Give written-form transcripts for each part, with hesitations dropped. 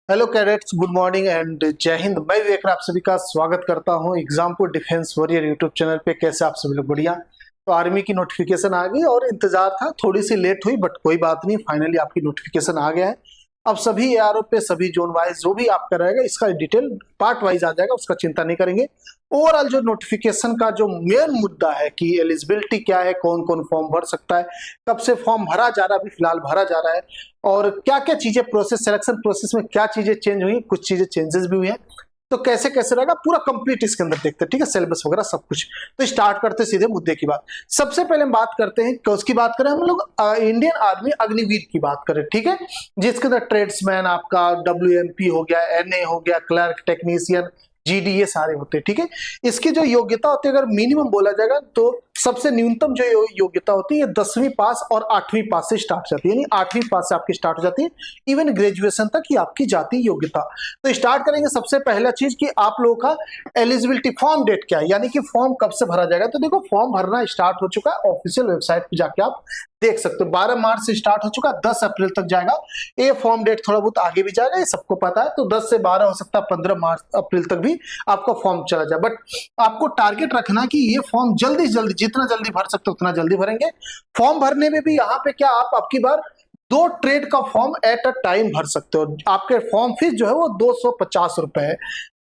Hello cadets, good morning and जय हिंद। मैं विवेक आप सभी का स्वागत करता हूं Exampur defence warrior YouTube channel पे। कैसे आप सभी लोग? बढ़िया। तो आर्मी की नोटिफिकेशन आ गई और इंतजार था, थोड़ी सी लेट हुई बट कोई बात नहीं, फाइनली आपकी नोटिफिकेशन आ गया है। अब सभी एआरओ पे सभी जोन वाइज जो भी आपका रहेगा इसका डिटेल पार्ट वाइज आ जाएगा, उसका चिंता नहीं करेंगे। ओवरऑल जो नोटिफिकेशन का जो मेन मुद्दा है कि एलिजिबिलिटी क्या है, कौन कौन फॉर्म भर सकता है, कब से फॉर्म भरा जा रहा है, अभी फिलहाल भरा जा रहा है, और क्या क्या चीजें प्रोसेस, सिलेक्शन प्रोसेस में क्या चीजें चेंज हुई, कुछ चीजें चेंजेस भी हुई हैं, तो कैसे कैसे रहेगा पूरा कंप्लीट इसके अंदर देखते हैं। ठीक है, सिलेबस वगैरह सब कुछ। तो स्टार्ट करते सीधे मुद्दे की बात। सबसे पहले हम बात करते हैं, उसकी बात करें हम लोग इंडियन आर्मी अग्निवीर की बात करें। ठीक है, जिसके अंदर ट्रेड्समैन आपका WMP हो गया, NA हो गया, क्लर्क, टेक्नीशियन, GD, ये सारे होते हैं। ठीक है, इसकी जो योग्यता होती है अगर मिनिमम बोला जाएगा तो सबसे न्यूनतम जो योग्यता होती है ये 10वीं पास और 8वीं पास से स्टार्ट जाती है, यानी 8वीं पास से आपकी स्टार्ट हो जाती है, इवन ग्रेजुएशन तक ही आपकी जाती है योग्यता। तो स्टार्ट करेंगे सबसे पहला चीज कि आप लोगों का एलिजिबिलिटी फॉर्म डेट क्या है, यानी कि फॉर्म कब से भरा जाएगा। तो देखो, फॉर्म भरना स्टार्ट हो चुका है, ऑफिशियल वेबसाइट पे जाके आप देख सकते हो। 12 मार्च से स्टार्ट हो चुका, 10 अप्रैल तक जाएगा। ये फॉर्म डेट थोड़ा बहुत आगे भी जाएगा, ये सबको पता है। तो 10 से 12 हो सकता है, 15 मार्च अप्रैल तक भी आपका फॉर्म चला जाए। बट आपको टारगेट रखना कि ये फॉर्म जल्दी से जल्दी, जितना जल्दी भर सकते हो उतना जल्दी भरेंगे। फॉर्म भरने में भी यहाँ पे क्या, आप आपकी बार 2 ट्रेड का फॉर्म एट अ टाइम भर सकते हो। आपके फॉर्म फीस जो है वो 250 रुपए है,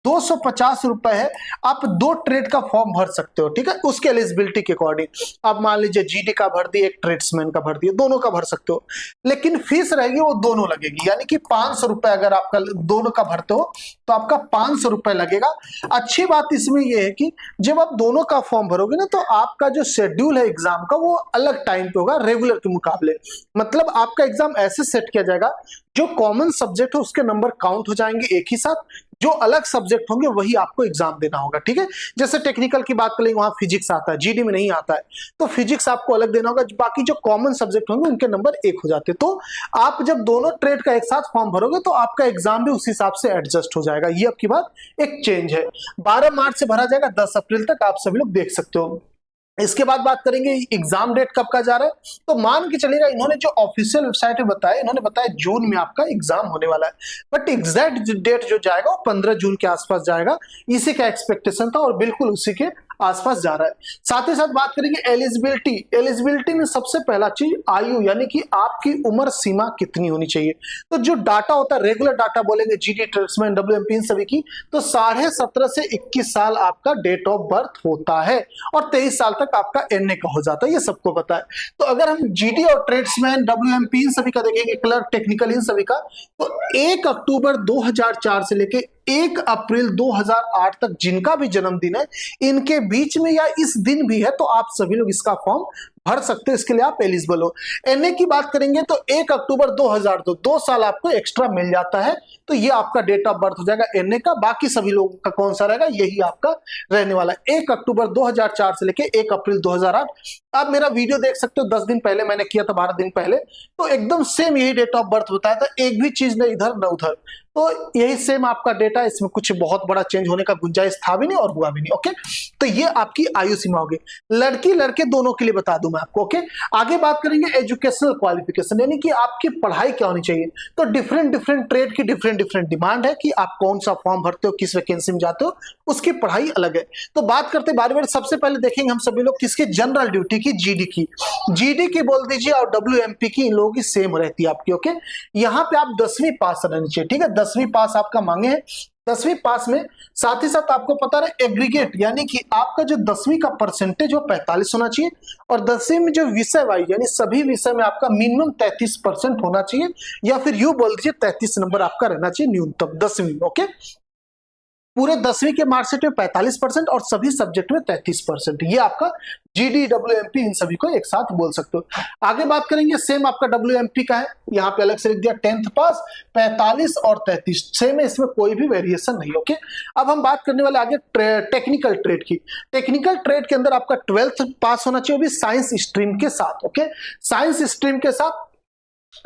250 रुपए है। आप 2 ट्रेड का फॉर्म भर सकते हो। ठीक है, उसके एलिजिबिलिटी के अकॉर्डिंग आप मान लीजिए GD का भर दिए, एक ट्रेड्समैन का भर दिए, दोनों का भर सकते हो। लेकिन फीस रहेगी वो दोनों लगेगी, यानी कि 500 रुपए अगर आपका दोनों का भरते हो तो आपका 500 रुपए लगेगा। अच्छी बात इसमें यह है कि जब आप दोनों का फॉर्म भरोगे ना, तो आपका जो शेड्यूल है एग्जाम का वो अलग टाइम पे होगा रेगुलर के मुकाबले। मतलब आपका एग्जाम ऐसे सेट किया जाएगा, जो कॉमन सब्जेक्ट है उसके नंबर काउंट हो जाएंगे एक ही साथ, जो अलग सब्जेक्ट होंगे वही आपको एग्जाम देना होगा। ठीक है, जैसे टेक्निकल की बात करेंगे, वहां फिजिक्स आता है, GD में नहीं आता है, तो फिजिक्स आपको अलग देना होगा। बाकी जो कॉमन सब्जेक्ट होंगे उनके नंबर एक हो जाते हैं। तो आप जब दोनों ट्रेड का एक साथ फॉर्म भरोगे तो आपका एग्जाम भी उस हिसाब से एडजस्ट हो जाएगा। ये आपकी बात एक चेंज है। 12 मार्च से भरा जाएगा, 10 अप्रैल तक आप सभी लोग देख सकते हो। इसके बाद बात करेंगे एग्जाम डेट कब का जा रहा है। तो मान के चलेगा, इन्होंने जो ऑफिशियल वेबसाइट पे बताया, इन्होंने बताया जून में आपका एग्जाम होने वाला है, बट एग्जैक्ट डेट जो जाएगा वो 15 जून के आसपास जाएगा। इसी का एक्सपेक्टेशन था और बिल्कुल उसी के आसपास जा रहा है। साथ ही साथ बात करेंगे एलिजिबिलिटी। एलिजिबिलिटी में सबसे पहला चीज आयु, यानी कि आपकी उम्र सीमा कितनी होनी चाहिए। तो जो डाटा होता है, रेगुलर डाटा बोलेंगे, GD, ट्रेड्समैन, WMP, इन सभी की, तो 17.5 से 21 साल आपका डेट ऑफ बर्थ होता है और 23 साल तक आपका NA का हो जाता है, ये सबको पता है। तो अगर हम GD और ट्रेड्समैन, WMP, इन सभी का देखेंगे, क्लर्क, टेक्निकल, इन सभी का, तो 1 अक्टूबर 2004 से लेके 1 अप्रैल 2008 तक जिनका भी जन्मदिन है, इनके बीच में या इस दिन भी है, तो आप सभी लोग इसका फॉर्म भर सकते हो, इसके लिए आप एलिजिबल हो। NA की बात करेंगे तो 1 अक्टूबर 2002, 2 साल आपको एक्स्ट्रा मिल जाता है, तो ये आपका डेट ऑफ बर्थ हो जाएगा NA का। बाकी सभी लोगों का कौन सा रहेगा, यही आपका रहने वाला है, 1 अक्टूबर 2004 से लेके 1 अप्रैल 2008। आप मेरा वीडियो देख सकते हो, 10 दिन पहले मैंने किया था, 12 दिन पहले, तो एकदम सेम यही डेट ऑफ बर्थ बताया था, एक भी चीज न इधर न उधर, तो यही सेम आपका डेटा। इसमें कुछ बहुत बड़ा चेंज होने का गुंजाइश था भी नहीं और हुआ भी नहीं। ओके, तो ये आपकी आयु सीमा होगी। लड़की लड़के दोनों के लिए बता दूं मैं आपको। ओके, आगे बात करेंगे एजुकेशनल क्वालिफिकेशन, यानी कि आपकी पढ़ाई क्या होनी चाहिए। तो डिफरेंट डिफरेंट ट्रेड की डिफरेंट डिफरेंट डिमांड है कि आप कौन सा फॉर्म भरते हो, किस वैकेंसी में जाते हो, उसकी पढ़ाई अलग है। तो बात करते बारी बारी, सबसे पहले देखेंगे हम सभी लोग किसकी, जनरल ड्यूटी की, GD की बोल दीजिए, और WMP की, इन लोगों की सेम रहती है आपकी। ओके, यहाँ पे आप 10वीं पास रहनी चाहिए। ठीक है, 10वीं पास आपका मांगे हैं। 10वीं पास में साथ ही साथ आपको पता रहे एग्रीगेट, यानी कि आपका जो 10वीं का परसेंटेज वो 45 होना चाहिए, और 10वीं में जो विषय वाइज, यानी सभी विषय में आपका मिनिमम 33% होना चाहिए, या फिर यू बोल दीजिए 33 नंबर आपका रहना चाहिए न्यूनतम 10वीं में। ओके, पूरे 10वीं के मार्कशीट में 45% और सभी सब्जेक्ट में 33%, ये आपका GD, WMP, इन सभी को एक साथ बोल सकते हो। आगे बात करेंगे, सेम आपका WMP का है, यहाँ पे अलग से लिख दिया 10th पास, 45 और 33 सेम है, इसमें कोई भी वेरिएशन नहीं। ओके, अब हम बात करने वाले आगे टेक्निकल ट्रेड की। टेक्निकल ट्रेड के अंदर आपका 12th पास होना चाहिए, वो भी साइंस स्ट्रीम के साथ। ओके, साइंस स्ट्रीम के साथ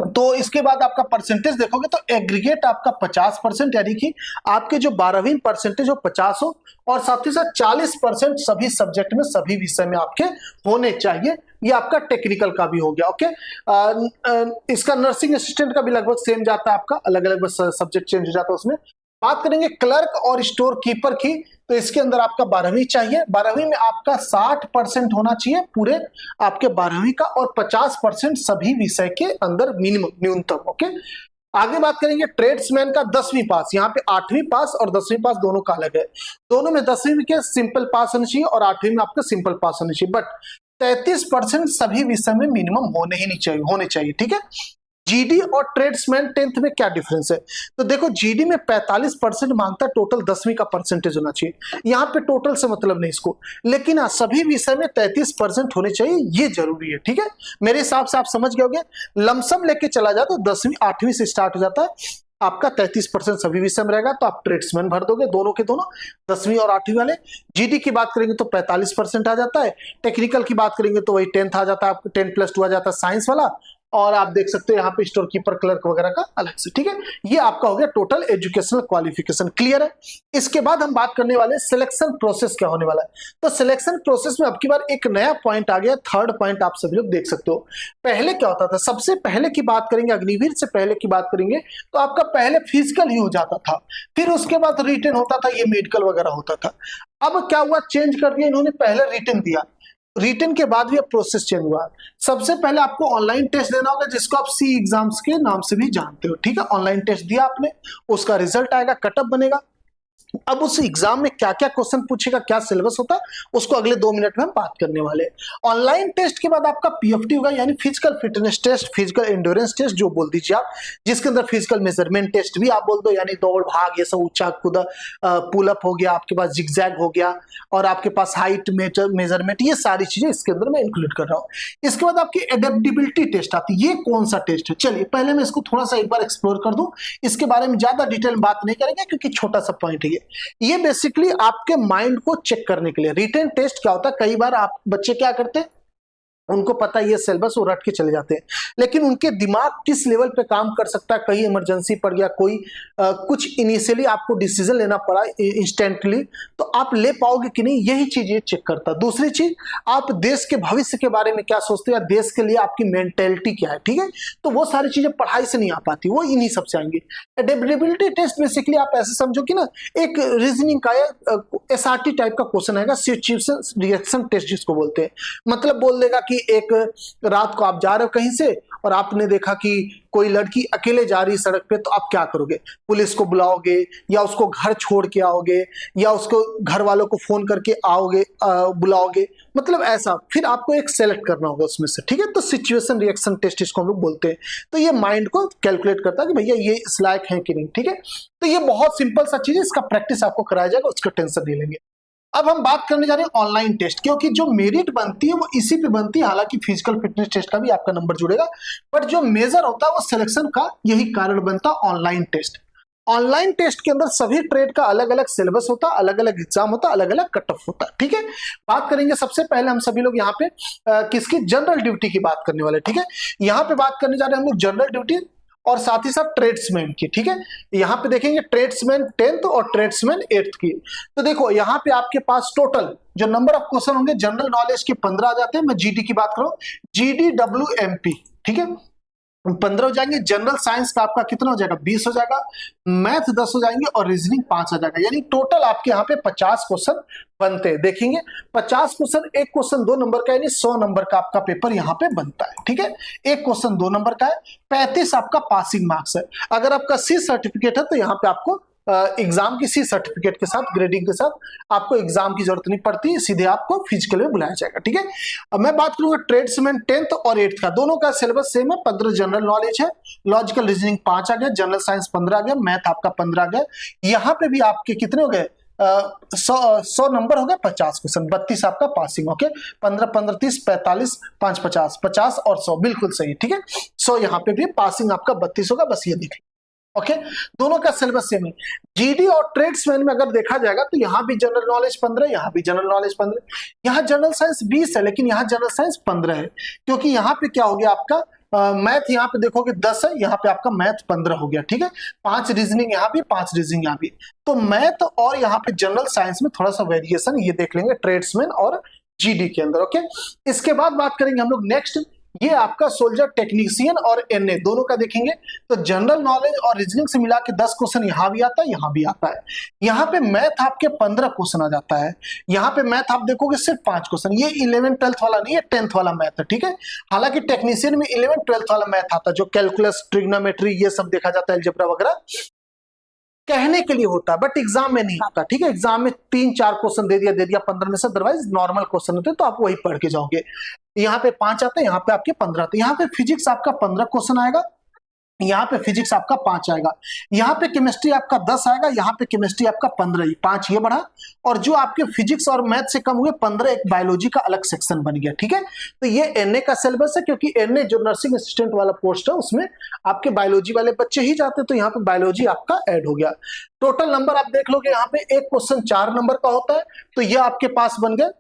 तो इसके बाद आपका परसेंटेज देखोगे तो एग्रीगेट आपका 50%, यानी कि आपके जो 12वीं परसेंटेज हो 50 हो, और साथ ही साथ 40% सभी सब्जेक्ट में, सभी विषय में आपके होने चाहिए। ये आपका टेक्निकल का भी हो गया। ओके, इसका नर्सिंग असिस्टेंट का भी लगभग सेम जाता है आपका, अलग अलग बस सब्जेक्ट चेंज हो जाता है उसमें। बात करेंगे क्लर्क और स्टोर कीपर की, तो इसके अंदर आपका 12वीं चाहिए। 12वीं में आपका 60% होना चाहिए पूरे आपके 12वीं का, और 50% सभी विषय के अंदर मिनिमम, न्यूनतम। ओके, आगे बात करेंगे ट्रेड्समैन का 10वीं पास। यहाँ पे 8वीं पास और 10वीं पास दोनों का अलग है। दोनों में 10वीं में के सिंपल पास होना चाहिए और 8वीं में आपका सिंपल पास होना चाहिए, बट 33% सभी विषय में मिनिमम होने चाहिए। ठीक है, जीडी और ट्रेड्समैन 10th में क्या डिफरेंस है? तो देखो, जीडी में 45% मांगता है, टोटल 10वीं का परसेंटेज होना चाहिए। यहाँ पे टोटल से मतलब नहीं इसको, लेकिन हाँ सभी विषय में 33% होने चाहिए, ये जरूरी है। ठीक है, मेरे हिसाब से आप समझ गए होंगे। लमसम लेके चला जाए तो 10वीं 8वीं से स्टार्ट हो जाता है आपका, 33% सभी विषय में रहेगा, तो आप ट्रेड्समैन भर दोगे दोनों के दोनों, 10वीं और 8वीं वाले। जीडी की बात करेंगे तो 45% आ जाता है। टेक्निकल की बात करेंगे तो वही 10th आ जाता है आपको, 10+2 आ जाता है साइंस वाला, और आप देख सकते हो यहाँ पे स्टोर कीपर क्लर्क वगैरह का अलग से। ठीक है, ये आपका हो गया टोटल एजुकेशनल क्वालिफिकेशन। क्लियर है? इसके बाद हम बात करने वाले सिलेक्शन प्रोसेस क्या होने वाला है। तो सिलेक्शन प्रोसेस में अब की बार एक नया पॉइंट आ गया, थर्ड पॉइंट आप सभी लोग देख सकते हो। पहले क्या होता था, सबसे पहले की बात करेंगे, अग्निवीर से पहले की बात करेंगे तो आपका पहले फिजिकल ही हो जाता था, फिर उसके बाद रिटन होता था, ये मेडिकल वगैरह होता था। अब क्या हुआ, चेंज कर दिया इन्होंने, पहले रिटन दिया, रिटन के बाद भी अब प्रोसेस चेंज हुआ। सबसे पहले आपको ऑनलाइन टेस्ट देना होगा, जिसको आप सी एग्जाम्स के नाम से भी जानते हो। ठीक है, ऑनलाइन टेस्ट दिया आपने, उसका रिजल्ट आएगा, कटअप बनेगा। अब उस एग्जाम में क्या क्या क्वेश्चन पूछेगा, क्या सिलेबस होता है, उसको अगले 2 मिनट में हम बात करने वाले हैं। ऑनलाइन टेस्ट के बाद आपका पीएफटी होगा, यानी physical fitness test, physical endurance test जो बोल दीजिए आप, जिसके अंदर फिजिकल मेजरमेंट टेस्ट भी आप बोल दो, यानी दौड़ भाग, ये सब ऊंचा कूदा, पुलअप हो गया, आपके पास जिगजैग हो गया, और आपके पास हाइट मेजरमेंट, ये सारी चीजें इसके अंदर मैं इंक्लूड कर रहा हूँ। इसके बाद आपकी एडेप्टेबिलिटी टेस्ट आती है। ये कौन सा टेस्ट है, चलिए पहले मैं इसको थोड़ा सा एक बार एक्सप्लोर कर दूं, इसके बारे में ज्यादा डिटेल बात नहीं करेंगे क्योंकि छोटा सा पॉइंट है। ये बेसिकली आपके माइंड को चेक करने के लिए। रिटन टेस्ट क्या होता है, कई बार आप बच्चे क्या करते हैं, उनको पता है ये सिलेबस, वो रट के चले जाते हैं, लेकिन उनके दिमाग किस लेवल पे काम कर सकता है, कहीं इमरजेंसी पड़ गया, कोई कुछ इनिशियली आपको डिसीजन लेना पड़ा इंस्टेंटली, तो आप ले पाओगे कि नहीं, यही चीज ये चेक करता है। दूसरी चीज, आप देश के भविष्य के बारे में क्या सोचते हैं, देश के लिए आपकी मेंटेलिटी क्या है। ठीक है, तो वो सारी चीजें पढ़ाई से नहीं आ पाती, वो इन्हीं सबसे आएंगी। एडेप्टेबिलिटी टेस्ट बेसिकली आप ऐसे समझो कि ना, एक रीजनिंग का एसआरटी टाइप का क्वेश्चन आएगा, सिचुएशन रिएक्शन टेस्ट जिसको बोलते हैं। मतलब बोल देगा कि एक रात को आप जा रहे हो कहीं से, और आपने देखा कि कोई लड़की अकेले जा रही सड़क पे, तो आप क्या करोगे, पुलिस को बुलाओगे, या उसको घर छोड़ के आओगे, या उसको घर वालों को फोन करके आओगे, बुलाओगे, मतलब ऐसा। फिर आपको एक सेलेक्ट करना होगा उसमें से। ठीक है, तो सिचुएशन रिएक्शन टेस्ट इसको हम लोग बोलते हैं। तो ये माइंड को कैलकुलेट करता है कि भैया ये इस लायक है कि नहीं। ठीक है, तो ये बहुत सिंपल सा चीज है, इसका प्रैक्टिस आपको कराया जाएगा, उसका टेंशन नहीं लेंगे। अब हम बात करने जा रहे हैं ऑनलाइन टेस्ट, क्योंकि जो मेरिट बनती है वो इसी पे बनती है। हालांकि फिजिकल फिटनेस टेस्ट का भी आपका नंबर जुड़ेगा, बट जो मेजर होता है वो सिलेक्शन का यही कारण बनता है, ऑनलाइन टेस्ट। ऑनलाइन टेस्ट के अंदर सभी ट्रेड का अलग अलग सिलेबस होता है, अलग अलग एग्जाम होता है, अलग अलग कट ऑफ होता है। ठीक है, बात करेंगे सबसे पहले हम सभी लोग यहाँ पे किसकी, जनरल ड्यूटी की बात करने वाले। ठीक है, यहाँ पे बात करने जा रहे हैं हम लोग जनरल ड्यूटी और साथ ही साथ ट्रेड्समैन की। ठीक है, यहाँ पे देखेंगे ट्रेड्समैन 10th और ट्रेड्समैन 8th की। तो देखो यहाँ पे आपके पास टोटल जो नंबर ऑफ क्वेश्चन होंगे, जनरल नॉलेज के 15 आ जाते हैं। मैं जीडी की बात करूं, जीडी WMP, ठीक है, 15 हो जाएंगे। जनरल साइंस का आपका कितना हो जाएगा, 20 हो जाएगा। मैथ 10 हो जाएंगे और रीजनिंग 5 आ जाएगा, यानी टोटल आपके यहाँ पे 50 क्वेश्चन बनते हैं। देखेंगे 50 क्वेश्चन, एक क्वेश्चन 2 नंबर का, यानी 100 नंबर का आपका पेपर यहाँ पे बनता है। ठीक है, एक क्वेश्चन 2 नंबर का है, 35 आपका पासिंग मार्क्स है। अगर आपका सी सर्टिफिकेट है तो यहाँ पे आपको एग्जाम की सी सर्टिफिकेट के साथ, ग्रेडिंग के साथ आपको एग्जाम की जरूरत नहीं पड़ती, सीधे आपको फिजिकल में बुलाया जाएगा। ठीक है, अब मैं बात करूंगा ट्रेड्समैन 10th और 8th का, दोनों का सिलेबस सेम है। 15 जनरल नॉलेज है, लॉजिकल रीजनिंग 5 आ गया, जनरल साइंस 15 आ गया, मैथ आपका 15 आ गया। यहाँ पे भी आपके कितने हो गए, 100 नंबर हो गए, 50 क्वेश्चन, 32 आपका पासिंग। ओके, 15 15 30 45 5 50, 50 और 100 बिल्कुल सही। ठीक है, 100 यहाँ पे भी पासिंग आपका 32 होगा, बस ये देख। ओके, दोनों का सिलेबस सेम है। जीडी और ट्रेड्समैन में अगर देखा जाएगा तो यहाँ भी जनरल नॉलेज 15, यहाँ भी जनरल नॉलेज 15, यहाँ जनरल साइंस 20 है, लेकिन यहाँ जनरल साइंस 15 है, क्योंकि यहाँ पे क्या हो गया आपका मैथ यहाँ पे देखोगे 10 है, यहाँ पे आपका मैथ 15 हो गया, ठीक है। 5 रीजनिंग यहाँ भी, 5 रीजनिंग यहाँ भी। तो मैथ और यहाँ पे जनरल साइंस में थोड़ा सा वेरिएशन ये देख लेंगे ट्रेड्समैन और जीडी के अंदर, ओके। इसके बाद बात करेंगे हम लोग नेक्स्ट, ये आपका सोल्जर टेक्नीशियन और एनए दोनों का देखेंगे। तो जनरल नॉलेज और रीजनिंग से मिला के 10 क्वेश्चन यहाँ भी आता है, यहाँ भी आता है। यहाँ पे मैथ आपके 15 क्वेश्चन आ जाता है। यहाँ पे मैथ आप देखोगे सिर्फ 5 क्वेश्चन, ये 11 12th वाला नहीं है, 10th वाला मैथ है, ठीक है। हालांकि टेक्नीशियन में 11 12th वाला मैथ आता है, जो कैलकुलस, ट्रिग्नोमेट्री ये सब देखा जाता है, अलजेब्रा वगैरह कहने के लिए होता है, बट एग्जाम में नहीं आता, ठीक है। एग्जाम में 3-4 क्वेश्चन दे दिया 15 में से, अदरवाइज नॉर्मल क्वेश्चन होते हैं, तो आप वही पढ़ के जाओगे। यहाँ पे 5 आते हैं, यहाँ पे आपके 15 आते हैं। यहाँ पे फिजिक्स आपका 15 क्वेश्चन आएगा, यहाँ पे फिजिक्स आपका 5 आएगा। यहाँ पे केमिस्ट्री आपका 10 आएगा, यहाँ पे केमिस्ट्री आपका 15, 5 ये बढ़ा। और जो आपके फिजिक्स और मैथ से कम हुए 15, एक बायोलॉजी का अलग सेक्शन बन गया, ठीक है। तो ये एनए का सिलेबस है, क्योंकि एनए जो नर्सिंग असिस्टेंट वाला पोस्ट है उसमें आपके बायोलॉजी वाले बच्चे ही जाते हैं, तो यहाँ पे बायोलॉजी आपका ऐड हो गया। टोटल नंबर आप देख लोगे, यहाँ पे एक क्वेश्चन 4 नंबर का होता है, तो ये आपके पास बन गया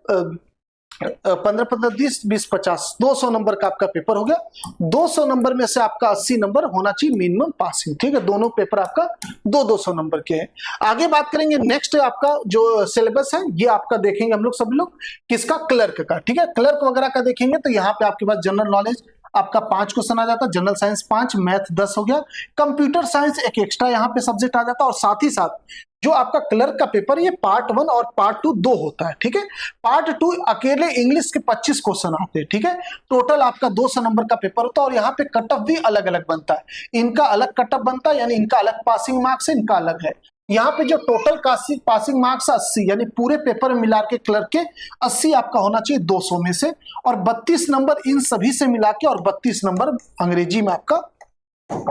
15 15 20 20 50, 200 नंबर का आपका पेपर हो गया। 200 नंबर में से आपका 80 नंबर होना चाहिए मिनिमम पासिंग, ठीक है। दोनों पेपर आपका 200 नंबर के हैं। आगे बात करेंगे नेक्स्ट, आपका जो सिलेबस है ये आपका देखेंगे हम लोग सब लोग किसका, क्लर्क का, ठीक है। क्लर्क वगैरह का देखेंगे तो यहाँ पे आपके पास जनरल नॉलेज आपका 5 क्वेश्चन आ जाता है, जनरल साइंस 5, मैथ 10 हो गया, कंप्यूटर साइंस एक एक्स्ट्रा यहाँ पे सब्जेक्ट आ जाता है। और साथ ही साथ जो आपका क्लर्क का पेपर, ये पार्ट 1 और पार्ट 2 दो होता है, ठीक है। पार्ट 2 अकेले इंग्लिश के 25 क्वेश्चन आते हैं, ठीक है। टोटल आपका 200 नंबर का पेपर होता है, और यहाँ पे कट ऑफ भी अलग अलग बनता है। इनका अलग कट ऑफ बनता है, यानी इनका अलग पासिंग मार्क्स है, इनका अलग है। यहाँ पे जो टोटल पासिंग मार्क्स 80, यानी पूरे पेपर में मिला के क्लर्क के 80 आपका होना चाहिए 200 में से, और 32 नंबर इन सभी से मिला के, और 32 नंबर अंग्रेजी में आपका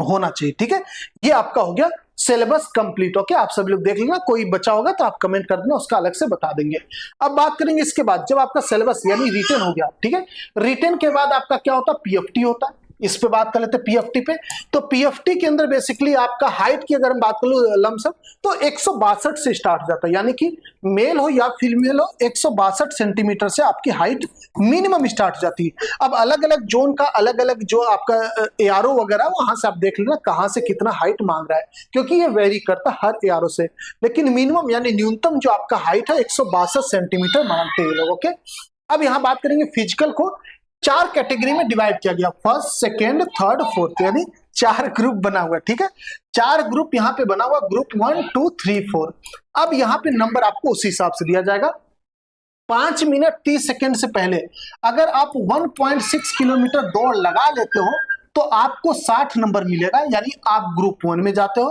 होना चाहिए, ठीक है। ये आपका हो गया सिलेबस कंप्लीट, ओके। आप सब लोग देख लेना, कोई बचा होगा तो आप कमेंट कर देना, उसका अलग से बता देंगे। अब बात करेंगे इसके बाद, जब आपका सिलेबस यानी रिटन हो गया, ठीक है। रिटन के बाद आपका क्या होता है, पीएफटी होता है। इस पे बात कर लेते हैं पीएफटी पे। तो पीएफटी के अंदर बेसिकली आपका हाइट की अगर हम बात कर लो लमसम, तो 162 से स्टार्ट हो जाता है, यानी कि मेल हो या फीमेल हो 162 सेंटीमीटर से आपकी हाइट मिनिमम स्टार्ट हो जाती है। अब अलग अलग जोन का अलग अलग जो आपका एआरओ वगैरह, वहां से आप देख लेना कहां से कितना हाइट मांग रहा है, क्योंकि ये वेरी करता है हर एआरओ से। लेकिन मिनिमम यानी न्यूनतम जो आपका हाइट है 162 सेंटीमीटर मांगते हैं लोग, ओके। अब यहाँ बात करेंगे फिजिकल को 4 कैटेगरी में डिवाइड किया गया, फर्स्ट, सेकेंड, थर्ड, फोर्थ, यानी 4 ग्रुप बना हुआ है, ठीक है। 4 ग्रुप यहाँ पे बना हुआ, ग्रुप 1 2 3 4। अब यहाँ पे नंबर आपको उसी हिसाब से दिया जाएगा। 5 मिनट 30 सेकेंड से पहले अगर आप 1.6 किलोमीटर दौड़ लगा लेते हो तो आपको 60 नंबर मिलेगा, यानी आप ग्रुप 1 में जाते हो।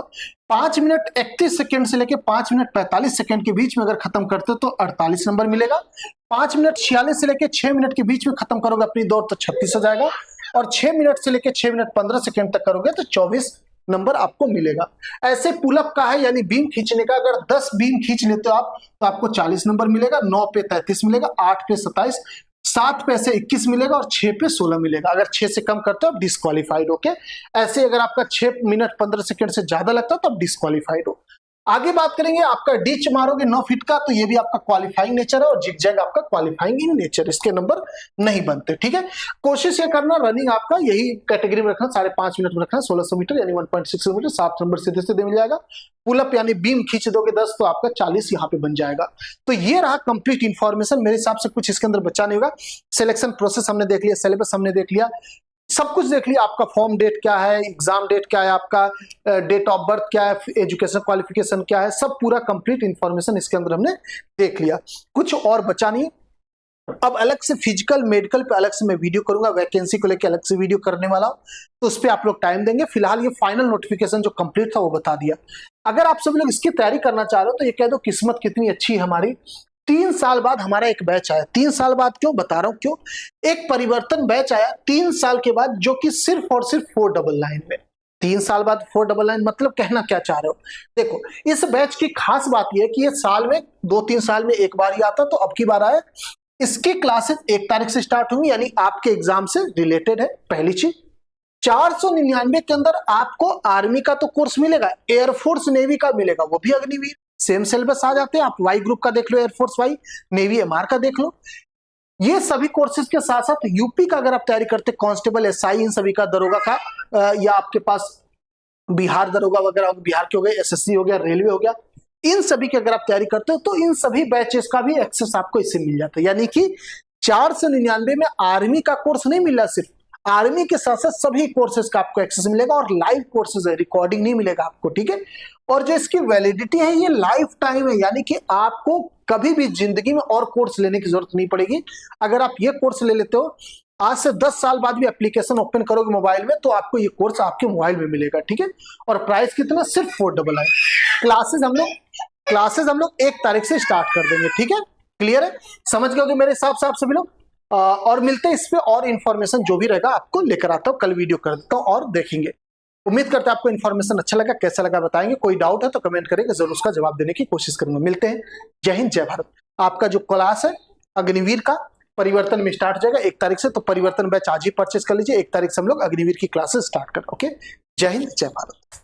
5 मिनट 31 सेकेंड से लेके 5 मिनट 45 सेकेंड के बीच में अगर खत्म करते हो तो 48 नंबर मिलेगा। 5 मिनट 46 से लेके 6 मिनट के बीच में खत्म करोगे अपनी दौड़ तो 36 हो जाएगा। और 6 मिनट से लेके 6 मिनट 15 सेकेंड तक करोगे तो 24 नंबर आपको मिलेगा। ऐसे पुलअप का है, यानी बीम खींचने का, अगर 10 बीम खींच लेते हो आप तो आपको 40 नंबर मिलेगा। 9 पे 33 मिलेगा, 8 पे 27, 7 पे से 21 मिलेगा, और 6 पे 16 मिलेगा। अगर 6 से कम करते हो आप डिस्क्वालीफाइड, ओके। ऐसे अगर आपका 6 मिनट 15 सेकेंड से ज्यादा लगता है तो आप डिस्क्वालीफाइड हो। आगे बात करेंगे आपका डिच मारोगे 9 फीट का, तो ये भी आपका क्वालिफाइंग नेचर है, और जिगजैग आपका क्वालिफाइंग इन नेचर, इसके नंबर नहीं बनते, ठीक है। कोशिश ये करना रनिंग आपका यही कैटेगरी में रखना, 5.5 मिनट में रखना, 1600 मीटर यानी 1.6 किलोमीटर, 7 नंबर सीधे सीधे मिल जाएगा। पुलअप यानी बीम खींच दोगे 10 तो आपका 40 यहाँ पे बन जाएगा। तो ये रहा कंप्लीट इंफॉर्मेशन। मेरे हिसाब से कुछ इसके अंदर बचा नहीं होगा। सिलेक्शन प्रोसेस हमने देख लिया, सिलेबस हमने देख लिया, सब कुछ देख लिया। आपका फॉर्म डेट क्या है, एग्जाम डेट क्या है, आपका डेट ऑफ बर्थ क्या है, एजुकेशन क्वालिफिकेशन क्या है, सब पूरा कंप्लीट इंफॉर्मेशन इसके अंदर हमने देख लिया। कुछ और बचा नहीं। अब अलग से फिजिकल मेडिकल पे अलग से मैं वीडियो करूंगा, वैकेंसी को लेकर अलग से वीडियो करने वाला हूं, तो उस पर आप लोग टाइम देंगे। फिलहाल ये फाइनल नोटिफिकेशन जो कंप्लीट था वो बता दिया। अगर आप सब लोग इसकी तैयारी करना चाह रहे हो तो ये कह दो किस्मत कितनी अच्छी है हमारी। 3 साल बाद हमारा एक बैच आया। 3 साल बाद क्यों बता रहा हूं, क्यों, एक परिवर्तन बैच आया 3 साल के बाद, जो कि सिर्फ और सिर्फ 499 में। 3 साल बाद 499 मतलब कहना क्या चाह रहे हो। देखो इस बैच की खास बात यह है कि ये साल में 2-3 साल में एक बार ही आता, तो अब की बार आया। इसकी क्लासेस 1 तारीख से स्टार्ट होंगी, यानी आपके एग्जाम से रिलेटेड है। पहली चीज, 499 के अंदर आपको आर्मी का तो कोर्स मिलेगा, एयरफोर्स नेवी का मिलेगा, वो भी अग्निवीर, सेम सिलेबस आ जाते हैं। आप वाई ग्रुप का देख लो, एयरफोर्स वाई, नेवी एमआर का देख लो। ये सभी कोर्सेज के साथ साथ यूपी का अगर आप तैयारी करते कांस्टेबल, एसआई, इन सभी का, दरोगा का, या आपके पास बिहार दरोगा वगैरह, बिहार के हो गए, एसएससी हो गया, रेलवे हो गया, इन सभी की अगर आप तैयारी करते हो तो इन सभी बैचेस का भी एक्सेस आपको इससे मिल जाता है। यानी कि 499 में आर्मी का कोर्स नहीं मिला, सिर्फ आर्मी के साथ साथ सभी कोर्सेज का आपको एक्सेस मिलेगा, और लाइव कोर्सेज है, रिकॉर्डिंग नहीं मिलेगा आपको, ठीक है। और जो इसकी वैलिडिटी है ये लाइफ टाइम है, यानी कि आपको कभी भी जिंदगी में और कोर्स लेने की जरूरत नहीं पड़ेगी। अगर आप ये कोर्स ले लेते हो, आज से 10 साल बाद भी एप्लीकेशन ओपन करोगे मोबाइल में तो आपको ये कोर्स आपके मोबाइल में मिलेगा, ठीक है। और प्राइस कितना, सिर्फ 499। क्लासेस हम लोग 1 तारीख से स्टार्ट कर देंगे, ठीक है। क्लियर है, समझ गए होंगे मेरे हिसाब से आप सभी लोग। और मिलते हैं इस पे और इन्फॉर्मेशन जो भी रहेगा आपको लेकर आता हूँ, कल वीडियो कर देता हूँ और देखेंगे। उम्मीद करते हैं आपको इन्फॉर्मेशन अच्छा लगा, कैसा लगा बताएंगे, कोई डाउट है तो कमेंट करेंगे, जरूर उसका जवाब देने की कोशिश करूंगा। मिलते हैं, जय हिंद जय भारत। आपका जो क्लास है अग्निवीर का परिवर्तन में स्टार्ट हो जाएगा 1 तारीख से, तो परिवर्तन बैच आज ही परचेस कर लीजिए। 1 तारीख से हम लोग अग्निवीर की क्लासेस स्टार्ट कर, ओके। जय हिंद जय भारत।